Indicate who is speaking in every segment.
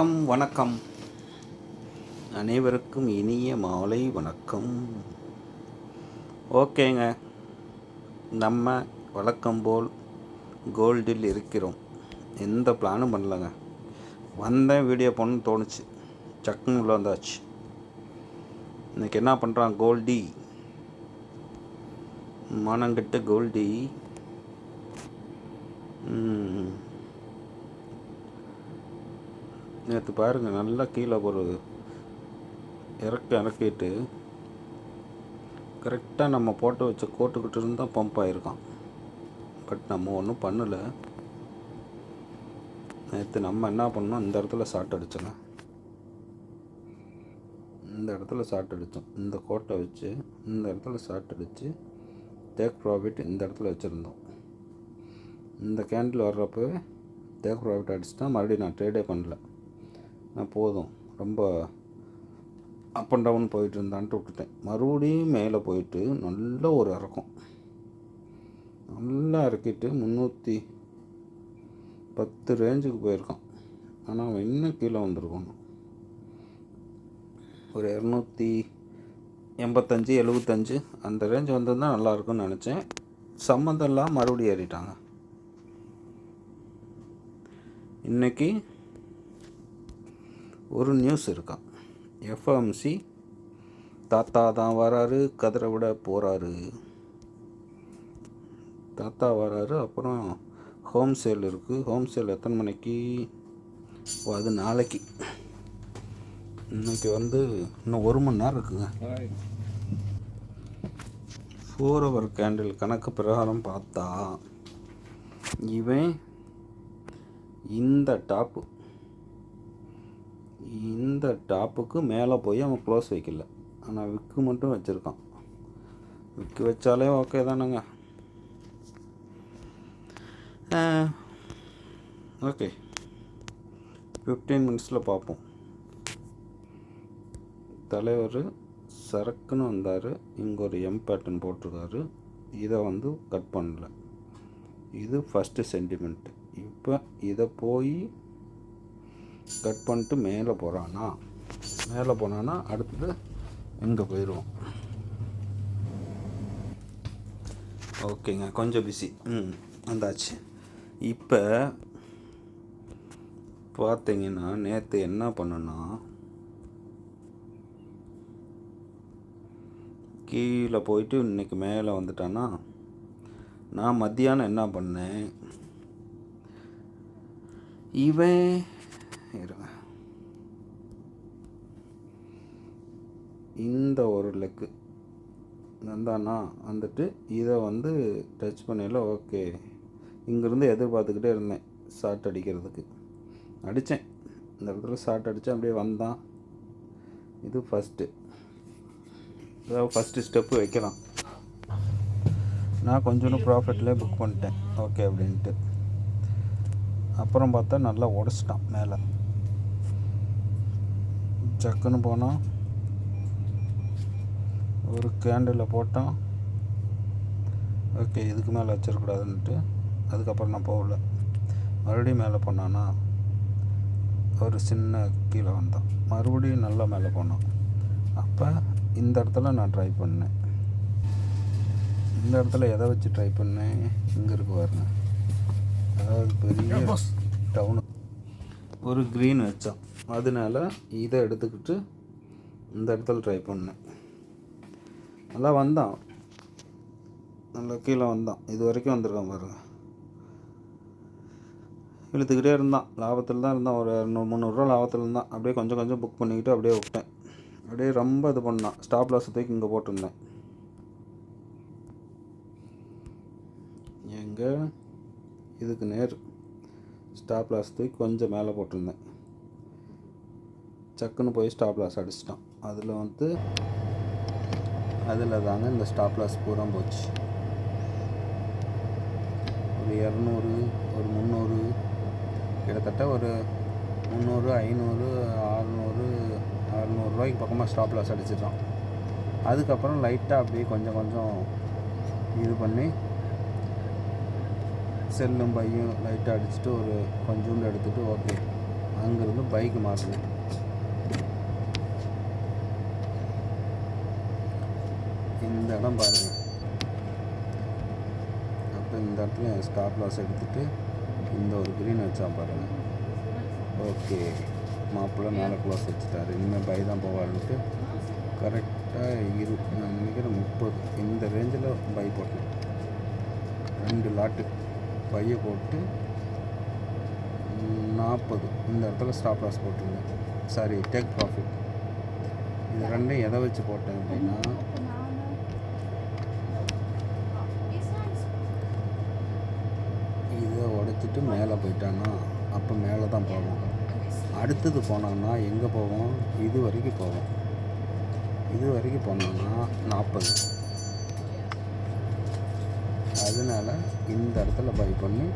Speaker 1: வணக்கம் அனைவருக்கும் இனிய மாலை வணக்கம். ஓகேங்க, நம்ம வழக்கம் போல் கோல்டில் இருக்கிறோம். எந்த பிளானும் பண்ணலங்க. வந்தேன், வீடியோ பண்ணணும்னு தோணுச்சு, சக்குன்னு உள்ள வந்தாச்சு. இன்றைக்கி என்ன பண்ணுறான் கோல்டி, மானங்கிட்ட கோல்டி. நேற்று பாருங்கள், நல்லா கீழே ஒரு இறக்கிட்டு கரெக்டாக நம்ம போட்டு வச்ச கோட்டுக்கிட்டு இருந்தால் பம்ப் ஆகிருக்கான். பட் நம்ம ஒன்றும் பண்ணலை. நேற்று நம்ம என்ன பண்ணோம், இந்த இடத்துல ஷார்ட் அடித்தோங்க. இந்த இடத்துல ஷார்ட் அடித்தோம், இந்த கோட்டை வச்சு இந்த இடத்துல ஷார்ட் அடித்து டேக் ப்ராஃபிட் இந்த இடத்துல வச்சுருந்தோம். இந்த கேண்டில் வர்றப்போ டேக் ப்ராஃபிட் அடிச்சுட்டா மறுபடியும் நான் ட்ரேடே பண்ணல. நான் போதும், ரொம்ப அப் அண்ட் டவுன் போயிட்டு இருந்தான்ட்டு விட்டுட்டேன். மறுபடியும் மேலே போயிட்டு நல்ல ஒரு இறக்கம், நல்லா இறக்கிட்டு 310 ரேஞ்சுக்கு போயிருக்கான். ஆனால் அவன் இன்னும் கீழே வந்திருக்கணும். ஒரு 285 75 அந்த ரேஞ்ச் வந்திருந்தால் நல்லாயிருக்குன்னு நினச்சேன். சம்மந்தம் இல்லாமல் மறுபடியும் ஏறிட்டாங்க. இன்றைக்கி ஒரு நியூஸ் இருக்கான், எஃப்எம்சி தாத்தா தான் வராரு, கதிரை விட போகிறாரு. தாத்தா வராரு. அப்புறம் ஹோம் சேல் இருக்குது. ஹோம் சேல் எத்தனை மணிக்கு? அது நாளைக்கு. இன்றைக்கி இன்னும் 1 மணி நேரம் இருக்குங்க. 4 hour கேண்டில் கணக்கு பிரகாரம் பார்த்தா இவன் இந்த டாப்புக்கு மேலே போய் அவன் க்ளோஸ் வைக்கல, ஆனால் விக்கு மட்டும் வச்சுருக்கான். விக்கு வச்சாலே ஓகே தானேங்க. ஓகே, 15 மினிட்ஸில் பார்ப்போம். தலைவர் சரக்குன்னு வந்தார், இங்கே ஒரு எம் பேட்டர்ன் போட்டிருக்காரு. இதை கட் பண்ணல. இது ஃபஸ்ட்டு சென்டிமெண்ட்டு. இப்போ இதை போய் கட் பண்ணிட்டு மேலே போனான்னா அடுத்தது எங்கே போயிடுவோம். ஓகேங்க, கொஞ்சம் பிஸி. வந்தாச்சு. இப்போ பார்த்தீங்கன்னா நேற்று என்ன பண்ணுன்னா, கீழே போயிட்டு இன்றைக்கி மேலே வந்துட்டான்னா, நான் மத்தியானம் என்ன பண்ணேன், இவன் இந்த ஒரு லெக்கு வந்தானா இதை டச் பண்ணல. ஓகே, இங்கேருந்து எதிர்பார்த்துக்கிட்டே இருந்தேன் ஷார்ட் அடிக்கிறதுக்கு. அடித்தேன், இந்த இடத்துல ஷார்ட் அடித்தேன், அப்படியே வந்தான். இது ஃபஸ்ட்டு ஸ்டெப்பு வைக்கலாம். நான் கொஞ்சோண்டு ப்ராஃபிட்லேயே புக் பண்ணிட்டேன், ஓகே அப்படின்ட்டு. அப்புறம் பார்த்தா நல்லா உடச்சிட்டான் மேலே. சக்குன்னு போனால் ஒரு கேண்டில் போட்டான். ஓகே, இதுக்கு மேலே வச்சிடக்கூடாதுன்ட்டு அதுக்கப்புறம் நான் போகல. மறுபடியும் மேலே போனான்னா ஒரு சின்ன கீழே வந்தான். மறுபடியும் நல்லா மேலே போனான். அப்போ இந்த இடத்துல நான் ட்ரை பண்ணேன். இந்த இடத்துல எதை வச்சு ட்ரை பண்ணேன், இங்கே இருக்கு பாருங்க. அதாவது பெரிய டவுனு ஒரு க்ரீன் வச்சான். அதனால இதை எடுத்துக்கிட்டு இந்த இடத்துல ட்ரை பண்ணேன். நல்லா வந்தான், நல்லா கீழே வந்தான். இது வரைக்கும் வந்திருக்கான் பாருங்க. இழுத்துக்கிட்டே இருந்தான், லாபத்தில் தான் இருந்தான். ஒரு 200-300 லாபத்தில் இருந்தான். அப்படியே கொஞ்சம் கொஞ்சம் புக் பண்ணிக்கிட்டு அப்படியே விட்டேன். அப்படியே ரொம்ப இது பண்ணான். ஸ்டாப் லாஸ் தூக்கி இங்கே போட்டிருந்தேன். எங்கே இதுக்கு நேர் ஸ்டாப் லாஸ் தூக்கி கொஞ்சம் மேலே போட்டிருந்தேன். சக்குன்னு போய் ஸ்டாப் லாஸ் அடிச்சிட்டான். அதில் தாங்க இந்த ஸ்டாப் லாஸ் பூரா போச்சு. ஒரு 200, ஒரு 300, கிட்டத்தட்ட ஒரு 300, 500, 600 ரூபாய்க்கு பக்கமாக ஸ்டாப் லாஸ் அடிச்சிட்டான். அதுக்கப்புறம் லைட்டாக அப்படியே கொஞ்சம் கொஞ்சம் இது பண்ணி செல்லும் பையும் லைட்டாக அடிச்சுட்டு ஒரு கொஞ்சோண்டு எடுத்துகிட்டு ஓகே அங்கேருந்து பைக்கு மாற்றினேன். இந்த இடம் பாருங்கள். அப்போ இந்த இடத்துல ஸ்டாப் லாஸ் எடுத்துகிட்டு இந்த ஒரு க்ரீன் வச்சா பாருங்கள். ஓகே, மாப்பிள்ளை மேலே க்ளாஸ் வச்சுட்டாரு, இனிமேல் பை தான் போவாருன்ட்டு கரெக்டாக நான் நினைக்கிறேன் 30 இந்த ரேஞ்சில் பை போட்டேன். 2 லாட்டு பையை போட்டு 40 இந்த இடத்துல ஸ்டாப் லாஸ் போட்டிருந்தேன். Sorry, take profit. இது ரெண்டையும் எதை வச்சு போட்டேன் அப்படின்னா, இதை உடைச்சிட்டு மேலே போயிட்டான்னா அப்போ மேலே தான் போவோம். அடுத்தது போனோம்னா எங்கே போவோம்? இது வரைக்கும் போவோம். இது வரைக்கும் போனோம்னா 40. அதனால் இந்த இடத்துல பை பண்ணி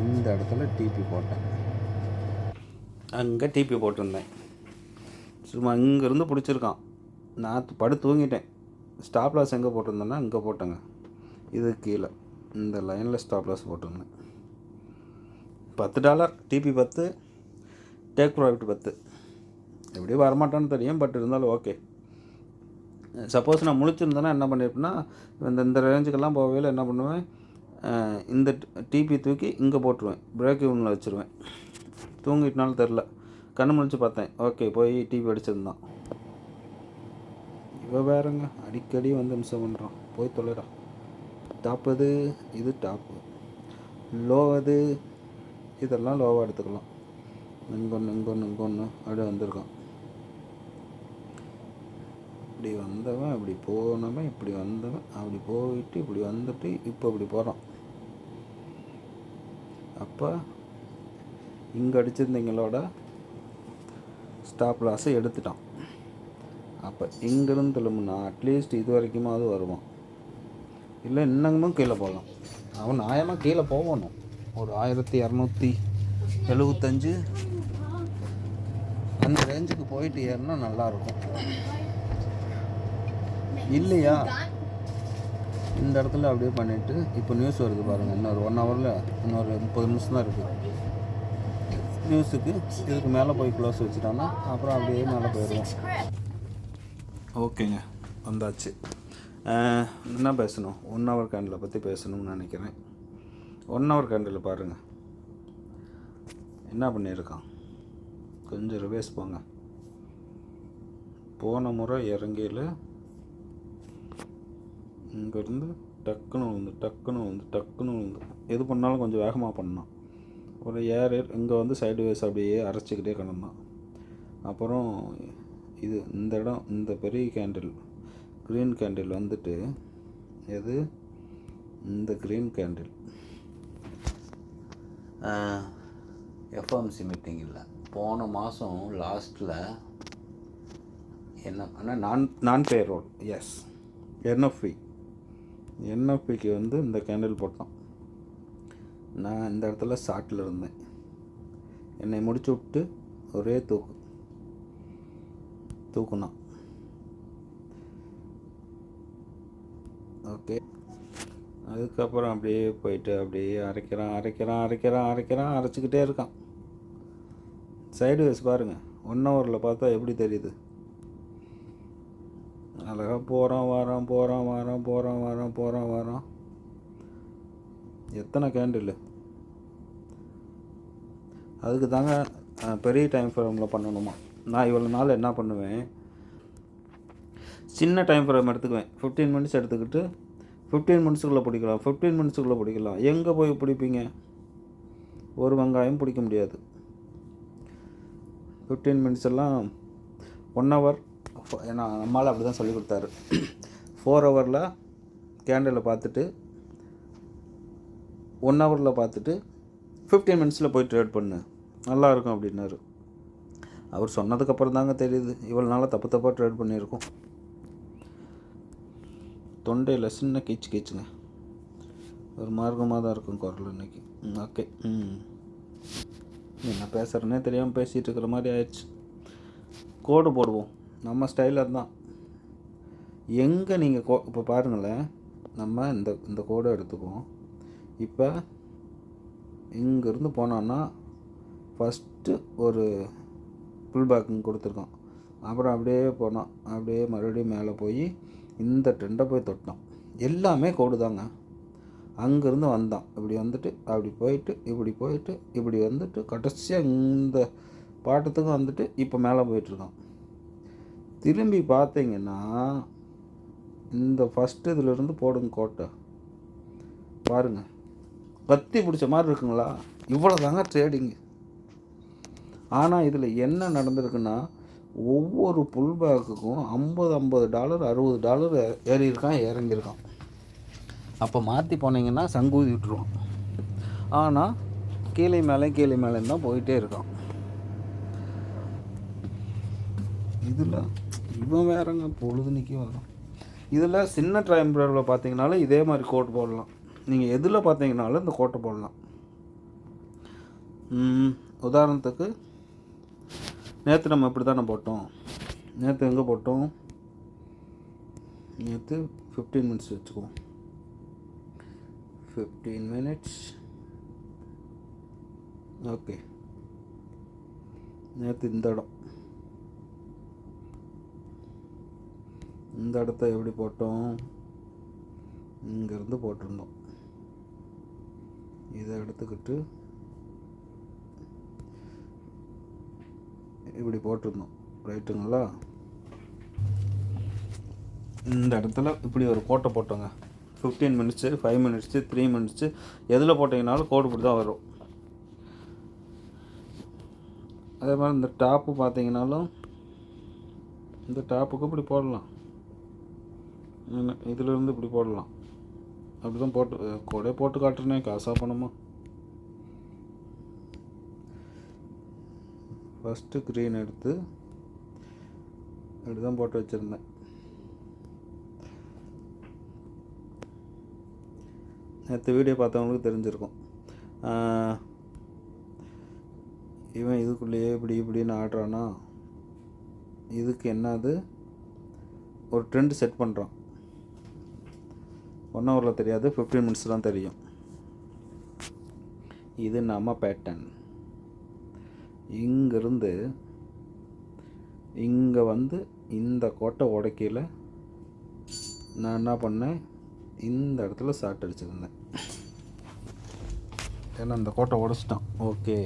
Speaker 1: இந்த இடத்துல டிபி போட்டேன். அங்கே டிபி போட்டிருந்தேன். சும்மா இங்கேருந்து பிடிச்சிருக்கான். நான் படுத்து தூங்கிட்டேன். ஸ்டாப் லாஸ் எங்கே போட்டிருந்தேன்னா இங்கே போட்டேங்க. இது கீழே இந்த லைனில் ஸ்டாப் லாஸ் போட்டிருந்தேன். $10 டிபி 10, டேக் ப்ராஃபிட் 10. எப்படியும் வரமாட்டான்னு தெரியும், பட் இருந்தாலும் ஓகே. சப்போஸ் நான் முழிச்சிருந்தேன்னா என்ன பண்ணியிருப்பேன்னா, இந்த ரேஞ்சுக்கெல்லாம் போகவே என்ன பண்ணுவேன், இந்த டிபி தூக்கி இங்கே போட்டுருவேன், பிரேக் இவனில் வச்சுருவேன். தூங்கிட்டனாலும் தெரில, கண்ணு முழிச்சு பார்த்தேன், ஓகே போய் டிபி அடிச்சிருந்தான். இவ வேறங்க அடிக்கடி வந்து மிஸ் பண்ணுறான், போய் தொலைடா. டாப் அது, இது டாப்பு. லோ அது, இதெல்லாம் லோவாக எடுத்துக்கலாம். இங்கொன்று அப்படியே வந்திருக்கான். இப்படி வந்தவன் அப்படி போனவன், இப்படி வந்தவன் அப்படி போயிட்டு இப்படி வந்துட்டு இப்போ இப்படி போகிறான். அப்போ இங்கே அடிச்சிருந்தீங்களோட ஸ்டாப் லாஸை எடுத்துட்டான். அப்போ இங்கேருந்து திரும்பினா அட்லீஸ்ட் இது வரைக்குமாவது வருவான், இல்லை இன்னமும் கீழே போகலாம். அவன் நியாயமாக கீழே போகணும். ஒரு 1275 அந்த ரேஞ்சுக்கு போயிட்டு ஏறினா நல்லாயிருக்கும். இல்லையா இந்த இடத்துல அப்படியே பண்ணிவிட்டு இப்போ நியூஸ் வருது பாருங்கள். இன்னொரு 1 ஹவரில் இன்னொரு 30 நிமிஷம் தான் இருக்குது நியூஸுக்கு. இதுக்கு மேலே போய் க்ளோஸ் வச்சுட்டான்னா அப்புறம் அப்படியே மேலே போயிடுவோம். ஓகேங்க, வந்தாச்சு. என்ன பேசணும்? 1 ஹவர் கேண்டிலை பற்றி பேசணும்னு நினைக்கிறேன். 1 ஹவர் கேண்டில் பாருங்கள் என்ன பண்ணியிருக்கான். கொஞ்சம் ரிவேஸ் போங்க. போன முறை இறங்கியில் இங்கேருந்து டக்குன்னு விழுந்து எது பண்ணாலும் கொஞ்சம் வேகமாக பண்ணான். ஒரு ஏர் இங்கே வந்து சைடு வேஸ் அப்படியே அரைச்சிக்கிட்டே கிடந்தான். அப்புறம் இது இந்த இடம், இந்த பெரிய கேண்டில் க்ரீன் கேண்டில் வந்துட்டு எது இந்த க்ரீன் கேண்டில் எஃப்எம்சி மீட்டிங் இல்லை, போன மாதம் லாஸ்ட்டில் என்ன ஆனால் நான் பேரோல் எஸ் என்எஃப்பிக்கு வந்து இந்த கேண்டில் போட்டான். நான் இந்த இடத்துல ஷார்ட்டில் இருந்தேன். என்னை முடிச்சு விட்டு ஒரே தூக்குனான். ஓகே, அதுக்கப்புறம் அப்படியே போயிட்டு அப்படியே அரைச்சிக்கிட்டே இருக்கான். சைடு வேஸ் பாருங்கள். 1 ஹவரில் பார்த்தா எப்படி தெரியுது? அழகாக போகிறான். எத்தனை கேண்டில்? அதுக்கு தாங்க பெரிய டைம் ஃப்ரேமில் பண்ணணுமா. நான் இவ்வளோ நாள் என்ன பண்ணுவேன், சின்ன டைம் ஃப்ரேம் எடுத்துக்குவேன். 15 மினிட்ஸ் எடுத்துக்கிட்டு 15 மினிட்ஸுக்குள்ளே பிடிக்கலாம். எங்கே போய் பிடிப்பீங்க? ஒரு வெங்காயம் பிடிக்க முடியாது. 15 மினிட்ஸ் எல்லாம் 1 ஹவர். ஏன்னா நம்மளால் அப்படி தான் சொல்லி கொடுத்தாரு. 4 ஹவரில் கேண்டில் பார்த்துட்டு 1 ஹவரில் பார்த்துட்டு 15 மினிட்ஸில் போய் ட்ரேட் பண்ணு, நல்லாயிருக்கும் அப்படின்னாரு. அவர் சொன்னதுக்கப்புறம் தாங்க தெரியுது இவ்வளோ நாளாக தப்பாக ட்ரேட் பண்ணியிருக்கோம். தொண்டையில் சின்ன கீச்சுங்க, ஒரு மார்க்கமாக தான் இருக்கும் குரல் இன்றைக்கி. ஓகே, என்ன பேசுகிறேன்னே தெரியாமல் பேசிகிட்டு இருக்கிற மாதிரி ஆயிடுச்சு. கோடு போடுவோம், நம்ம ஸ்டைலில் தான். எங்கே நீங்கள் இப்போ பாருங்களேன், நம்ம இந்த கோடை எடுத்துக்குவோம். இப்போ இங்கேருந்து போனோன்னா ஃபஸ்ட்டு ஒரு புல் பேக்குங்க கொடுத்துருக்கோம். அப்புறம் அப்படியே போனோம், அப்படியே மறுபடியும் மேலே போய் இந்த ட்ரெண்டை போய் தொட்டோம். எல்லாமே கோடு தாங்க. அங்கேருந்து வந்தான், இப்படி வந்துட்டு அப்படி போயிட்டு இப்படி போயிட்டு இப்படி வந்துட்டு கடைசியாக இந்த பாட்டத்துக்கும் வந்துட்டு இப்போ மேலே போயிட்டுருக்கான். திரும்பி பார்த்தீங்கன்னா இந்த ஃபஸ்ட்டு இதிலேருந்து போடுங்க கோட்டை பாருங்கள், கத்தி பிடிச்ச மாதிரி இருக்குங்களா? இவ்வளோ தாங்க ட்ரேடிங்கு. ஆனால் இதில் என்ன நடந்திருக்குன்னா, ஒவ்வொரு புல் பேக்குக்கும் $50 $60 ஏறி இருக்கான், இறங்கியிருக்கான். அப்போ மாற்றி போனீங்கன்னா சங்கூதி விட்டுருவான். ஆனால் கீழே மேலேன்னு தான் போயிட்டே இருக்கான். இதில் இவன் வேறங்க பொழுதுனிக்கி வரும். இதில் சின்ன ட்ரைம்பரில் பார்த்தீங்கனாலும் இதே மாதிரி கோட் போடலாம். நீங்கள் எதில் பார்த்தீங்கனாலும் இந்த கோட்டை போடலாம். உதாரணத்துக்கு நேற்று நம்ம இப்படி தானே போட்டோம். நேற்று எங்கே போட்டோம்? நேற்று 15 மினிட்ஸ் வச்சுக்குவோம். 15 மினிட்ஸ் ஓகே. நேற்று இந்த இடத்த எப்படி போட்டோம்? இங்கேருந்து போட்டிருந்தோம். இதை எடுத்துக்கிட்டு இப்படி போட்டிருந்தோம், ரைட்டுங்களா? இந்த இடத்துல இப்படி ஒரு கோட்டை போட்டோங்க. 15 மினிட்ஸு, 5 மினிட்ஸு, 3 மினிட்ஸு எதில் போட்டிங்கனாலும் கோடு இப்படி தான் வரும். அதே மாதிரி இந்த டாப்பு பார்த்தீங்கன்னாலும் இந்த டாப்புக்கு இப்படி போடலாம், இதிலேருந்து இப்படி போடலாம். அப்படி தான் கோடே போட்டு காட்டுறேனே, காசாக பணமா. ஃபஸ்ட்டு க்ரீன் எடுத்து இப்படி தான் போட்டு வச்சுருந்தேன். நேற்று வீடியோ பார்த்தவங்களுக்கு தெரிஞ்சிருக்கும். இவன் இதுக்குள்ளேயே இப்படின்னு ஆடுறானா, இதுக்கு என்னது ஒரு ட்ரெண்ட் செட் பண்ணுறான். 1 ஹவரில் தெரியாது, 15 மினிட்ஸ் தான் தெரியும். இது நம்ம பேட்டர்ன். இங்கேருந்து இங்கே வந்து இந்த கோட்டை உடைக்கையில் நான் என்ன பண்ணேன், இந்த இடத்துல ஷார்ட் அடிச்சிருந்தேன். ஏன்னா இந்த கோட்டை உடைச்சிட்டான். ஓகே,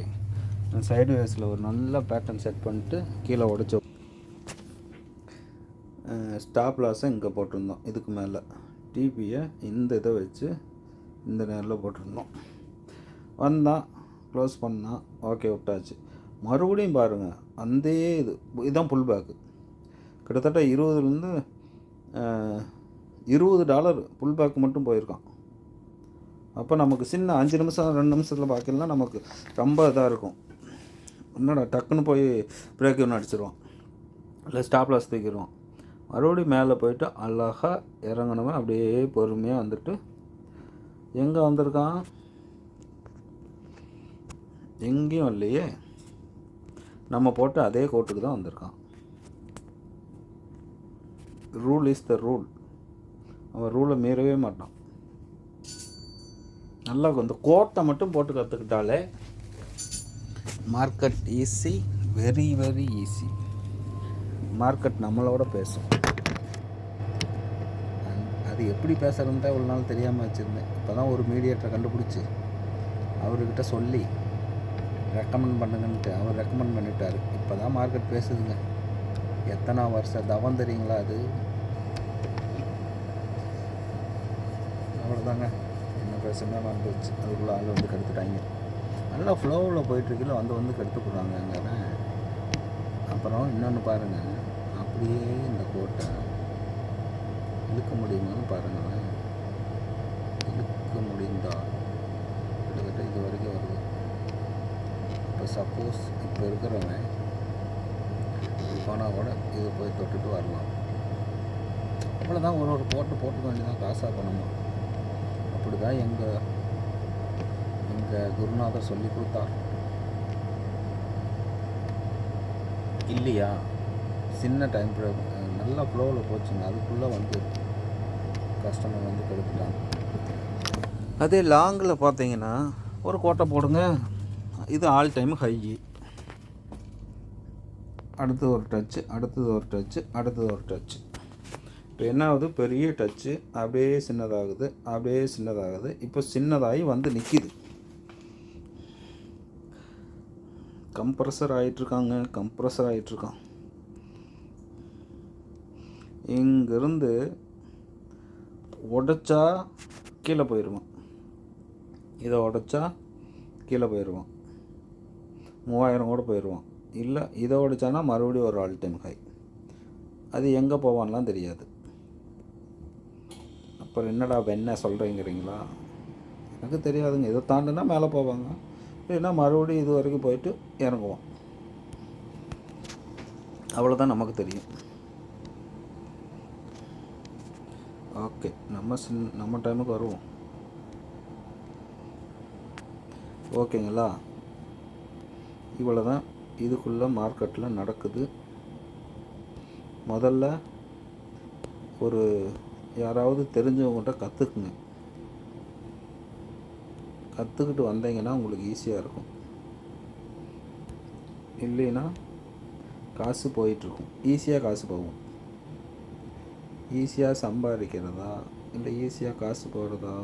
Speaker 1: நான் சைடு வேஸில் ஒரு நல்ல பேட்டர்ன் செட் பண்ணிட்டு கீழே உடைச்சோம். ஸ்டாப் லாஸை இங்கே போட்டிருந்தோம். இதுக்கு மேலே டிபியை இந்த இதை வச்சு இந்த நேரில் போட்டிருந்தோம். வந்தான், க்ளோஸ் பண்ணால் ஓகே, விட்டாச்சு. மறுபடியும் பாருங்கள், அந்த இதுதான் புல் பேக்கு. கிட்டத்தட்ட $20 புல் பேக்கு மட்டும் போயிருக்கான். அப்போ நமக்கு சின்ன 5 நிமிஷம் 2 நிமிஷத்தில் பார்க்கலாம், நமக்கு ரொம்ப இதாக இருக்கும். என்னடா டக்குன்னு போய் பிரேக் ஒன்று அடிச்சிடுவான், இல்லை ஸ்டாப் லாஸ் தூக்கிடுவான். மறுபடியும் மேலே போயிட்டு அழகாக இறங்கணுமே, அப்படியே பொறுமையாக வந்துட்டு எங்கே வந்திருக்கான்? எங்கேயும் இல்லையே, நம்ம போட்டு அதே கோட்டுக்கு தான் வந்திருக்கான். Rule is the rule. அவன் ரூலை மீறவே மாட்டான். நல்லா இந்த கோட்டை மட்டும் போட்டு கற்றுக்கிட்டாலே market easy, very very easy. Market நம்மளோட பேசும். அது எப்படி பேசுகிறதுன்னு தான் இவ்வளோ நாள் தெரியாமல் வச்சுருந்தேன். இப்போ தான் ஒரு மீடியேட்டரை கண்டுபிடிச்சி அவர்கிட்ட சொல்லி ரெக்கமெண்ட் பண்ணுங்கன்ட்டு அவர் ரெக்கமெண்ட் பண்ணிட்டார். இப்போ தான் மார்க்கெட் பேசுதுங்க. எத்தனை வருஷம் தவம் தெரியுங்களா அது? அவ்வளோதாங்க, என்ன பேசுனா மறந்துச்சு. அதுக்குள்ளே ஆள் வந்து கெடுத்துட்டாங்க. நல்லா ஃப்ளோவில் போயிட்டுருக்கல வந்து கெடுத்து போடுறாங்க அங்கே. அப்புறம் இன்னொன்று பாருங்கள், அப்படியே இந்த கோட்டை இழுக்க முடியுமான்னு பாருங்கள். இழுக்க முடிந்தால் கிட்டத்தட்ட இது வரைக்கும் வருது. இப்போ சப்போஸ் இப்போ இருக்கிறவன் போனால் கூட இது போய் தொட்டுட்டு வரலாம். அவ்வளோதான், ஒரு போட்டுக்க வேண்டியதான், காசாக பண்ணணும். அப்படி தான் எங்கள் குருநாதர் சொல்லி கொடுத்தார் இல்லையா? சின்ன டைம் நல்லா ஃப்ளோவில் போச்சுங்க, அதுக்குள்ளே வந்து கஸ்டமர் வந்து கெடுத்துட்டாங்க. அதே லாங்கில் பார்த்தீங்கன்னா ஒரு கோட்டை போடுங்க, இது ஆல் டைம் ஹை. அடுத்தது ஒரு டச்சு, அடுத்தது ஒரு டச்சு, அடுத்தது ஒரு டச்சு. இப்போ என்ன ஆகுது, பெரிய டச்சு அப்படியே சின்னதாகுது, அப்படியே சின்னதாகுது. இப்போ சின்னதாகி வந்து நிற்கிது. கம்ப்ரஸர் ஆகிட்டுருக்காங்க, கம்ப்ரஸர் ஆகிட்டுருக்கான். இங்கேருந்து உடைச்சா கீழே போயிடுவான், இதை உடைச்சா கீழே போயிடுவான், 3000 கூட போயிடுவான். இல்லை இதை உடைச்சானா மறுபடியும் ஒரு ஆல் டைம் ஹை. அது எங்கே போவான்லாம் தெரியாது. அப்புறம் என்னடா என்ன சொல்கிறீங்கிறீங்களா? எனக்கு தெரியாதுங்க. இதை தாண்டுனா மேலே போவாங்க, இல்லைன்னா மறுபடியும் இது வரைக்கும் போயிட்டு இறங்குவான். அவ்வளோதான் நமக்கு தெரியும். ஓகே, நம்ம டைமுக்கு வருவோம். ஓகேங்களா? இவ்வளோ தான் இதுக்குள்ளே மார்க்கெட்டில் நடக்குது. முதல்ல ஒரு யாராவது தெரிஞ்சவங்கள்ட்ட கற்றுக்குங்க. கற்றுக்கிட்டு வந்தீங்கன்னா உங்களுக்கு ஈஸியாக இருக்கும். இல்லைன்னா காசு போயிட்டுருக்கும். ஈஸியாக காசு போகும். ஈஸியாக சம்பாதிக்கிறதா இல்லை ஈஸியாக காசு போகிறதா?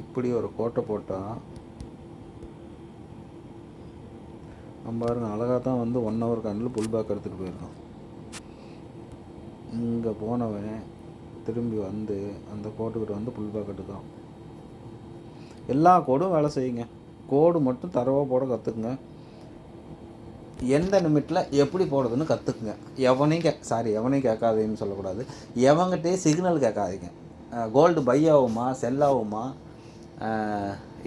Speaker 1: இப்படி ஒரு கோட்டை போட்டால் நம்ம பாருங்க, அழகாக தான் வந்து 1 ஹவர் கண்டில் புல் பேக் எடுத்துகிட்டு போயிருக்கோம். இங்கே போனவன் திரும்பி வந்து அந்த கோட்டுக்கிட்ட வந்து புல் பேக் எடுத்தான். எல்லா கோடும் வேலை செய்யுங்க. கோடு மட்டும் தரவாக போட கற்றுக்குங்க. எந்த நிமிட்டில் எப்படி போடுறதுன்னு கற்றுக்குங்க. எவனையும் கேட்காதீங்கன்னு சொல்லக்கூடாது. எவங்கிட்டே சிக்னல் கேட்காதீங்க. கோல்டு பை ஆகுமா செல் ஆகுமா,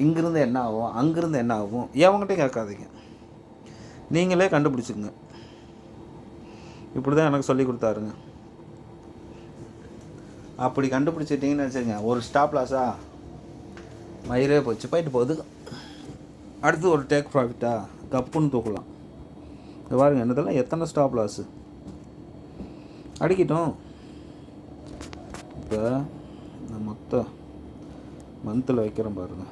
Speaker 1: இங்கிருந்து என்ன ஆகும் அங்கிருந்து என்ன ஆகும், எவங்கிட்டையும் கேட்காதீங்க. நீங்களே கண்டுபிடிச்சிக்குங்க. இப்படி தான் எனக்கு சொல்லி கொடுத்தாருங்க. அப்படி கண்டுபிடிச்சிட்டிங்கன்னு வச்சுங்க, ஒரு ஸ்டாப் லாஸா மயிரே போச்சு, போயிட்டு போகுது. அடுத்து ஒரு டேக் ப்ராஃபிட்டா கப்புன்னு தூக்கலாம். இது பாருங்க, என்னதெல்லாம் எத்தனை ஸ்டாப் லாஸு அடிக்கிட்டோம். இப்போ நான் மொத்த மந்தில் வைக்கிறேன் பாருங்கள்.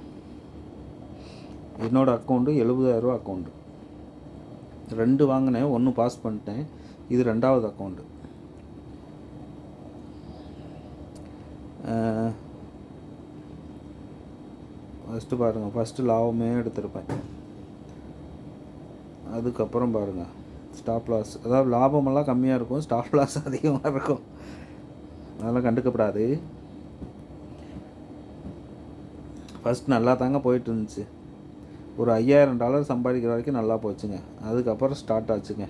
Speaker 1: என்னோடய அக்கௌண்ட்டு 70,000 ரூபா அக்கௌண்ட்டு. 2 வாங்கினேன், 1 பாஸ் பண்ணிட்டேன். இது 2வது அக்கௌண்ட்டு. ஃபஸ்ட்டு பாருங்கள், ஃபஸ்ட்டு லாபமே எடுத்திருப்பேன். அதுக்கப்புறம் பாருங்கள் ஸ்டாப் லாஸ், அதாவது லாபமெல்லாம் கம்மியாக இருக்கும், ஸ்டாப் லாஸ் அதிகமாக இருக்கும். அதெல்லாம் கண்டுக்கப்படாது. ஃபஸ்ட் நல்லா தாங்க போயிட்டு இருந்துச்சு. ஒரு $5,000 சம்பாதிக்கிற வரைக்கும் நல்லா போச்சுங்க. அதுக்கப்புறம் ஸ்டார்ட் ஆச்சுங்க.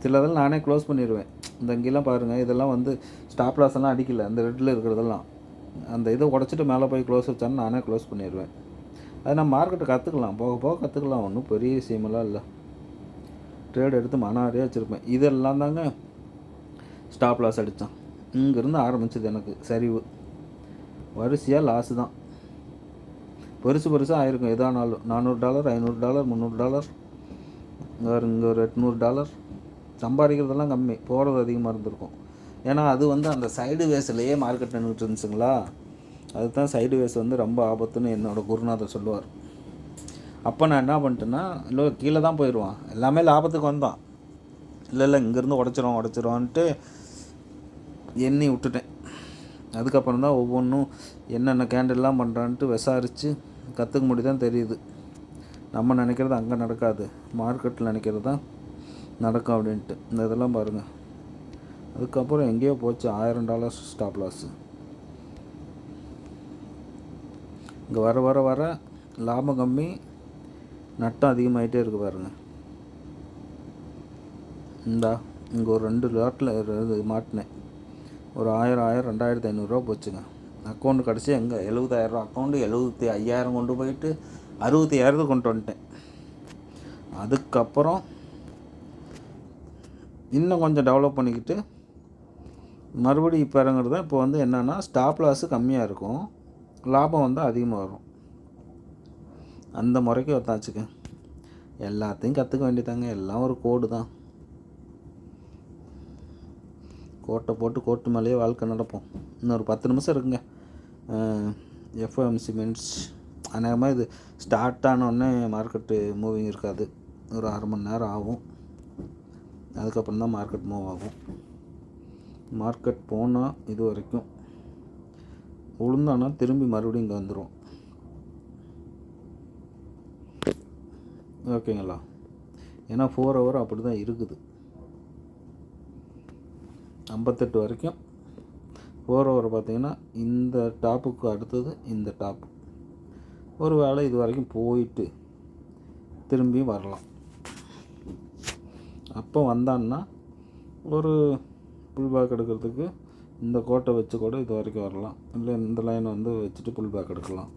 Speaker 1: சிலதெல்லாம் நானே க்ளோஸ் பண்ணிடுவேன். இந்த இங்கெல்லாம் பாருங்கள், இதெல்லாம் வந்து ஸ்டாப் லாஸ் எல்லாம் அடிக்கலை. அந்த ரெட்டில் இருக்கிறதெல்லாம் அந்த இதை உடச்சிட்டு மேலே போய் க்ளோஸ் வச்சாலும் நானே க்ளோஸ் பண்ணிடுவேன். அது நம்ம மார்க்கெட்டை கற்றுக்கலாம், போக போக கற்றுக்கலாம். ஒன்றும் பெரிய விஷயமெல்லாம் இல்லை. ட்ரேட் எடுத்து மனாரியாக வச்சுருப்பேன். இதெல்லாம் தாங்க ஸ்டாப் லாஸ் அடித்தான். இங்கேருந்து ஆரம்பிச்சது எனக்கு சரிவு. வரிசையாக லாஸு தான். பெருசாக ஆயிருக்கும். எதானாலும் $400, $500, $300, இங்கே ஒரு $800. சம்பாதிக்கிறதெல்லாம் கம்மி, போகிறது அதிகமாக இருந்திருக்கும். ஏன்னா அது வந்து அந்த சைடு வேஸ்லேயே மார்க்கெட் நின்றுட்டு இருந்துச்சுங்களா. அதுதான் சைடு வேஸ் வந்து ரொம்ப ஆபத்துன்னு என்னோடய குருநாதர் சொல்லுவார். அப்போ நான் என்ன பண்ணிட்டேன்னா, இல்லை கீழே தான் போயிடுவான், எல்லாமே லாபத்துக்கு வந்தான். இல்லை இங்கேருந்து உடச்சிருவான்ட்டு எண்ணி விட்டுட்டேன். அதுக்கப்புறம் தான் ஒவ்வொன்றும் என்னென்ன கேண்டல்லாம் பண்ணுறான்ட்டு விசாரித்து கற்றுக்க முடியுதான் தெரியுது. நம்ம நினைக்கிறது அங்கே நடக்காது, மார்க்கெட்டில் நினைக்கிறது தான் நடக்கும் அப்படின்ட்டு. இந்த இதெல்லாம் பாருங்கள். அதுக்கப்புறம் எங்கேயோ போச்சு $1000 ஸ்டாப் லாஸு. இங்கே வர லாபம் கம்மி, நட்டம் அதிகமாகிட்டே இருக்குது பாருங்கள். இங்கே ஒரு 2 லாட்டில் மாட்டினேன். ஒரு 1000 $2,500 ரூபா போச்சுங்க. அக்கௌண்ட்டு கடைசி எங்கே 70,000 ரூபா அக்கௌண்ட்டு 75,000 கொண்டு போயிட்டு 65,000 கொண்டு வந்துட்டேன். அதுக்கப்புறம் இன்னும் கொஞ்சம் டெவலப் பண்ணிக்கிட்டு மறுபடியும் இப்போ இறங்குறது தான். இப்போ வந்து என்னென்னா ஸ்டாப் லாஸு கம்மியாக இருக்கும், லாபம் வந்து அதிகமாக வரும். அந்த முறைக்கு ஒத்தாச்சுங்க. எல்லாத்தையும் கற்றுக்க வேண்டியதாங்க. எல்லாம் ஒரு கோடு தான். கோட்டை போட்டு கோட்டு மேலேயே வாழ்க்கை நடப்போம். இன்னொரு 10 நிமிஷம் இருக்குங்க. எஃப்எம் சிமெண்ட்ஸ் அநேகமாக இது ஸ்டார்ட் ஆனோடனே மார்க்கெட்டு மூவிங் இருக்காது, ஒரு 1/2 மணி நேரம் ஆகும். அதுக்கப்புறம் தான் மார்க்கெட் மூவ் ஆகும். மார்க்கெட் போனால் இது வரைக்கும் உளுந்தானா திரும்பி மறுபடியும் இங்கே வந்துடும். ஓகேங்களா? ஏன்னா 4 ஹவர் அப்படி தான் இருக்குது. 58 வரைக்கும் 4 ஹவர் பார்த்திங்கன்னா இந்த டாப்புக்கு அடுத்தது இந்த டாப்பு. ஒரு வேளை இது வரைக்கும் போயிட்டு திரும்பி வரலாம். அப்போ வந்தான்னா ஒரு புல் பேக் எடுக்கிறதுக்கு இந்த கோட்டை வச்சு கூட இது வரைக்கும் வரலாம், இல்லை இந்த லைன் வந்து வச்சுட்டு புல் பேக் எடுக்கலாம்.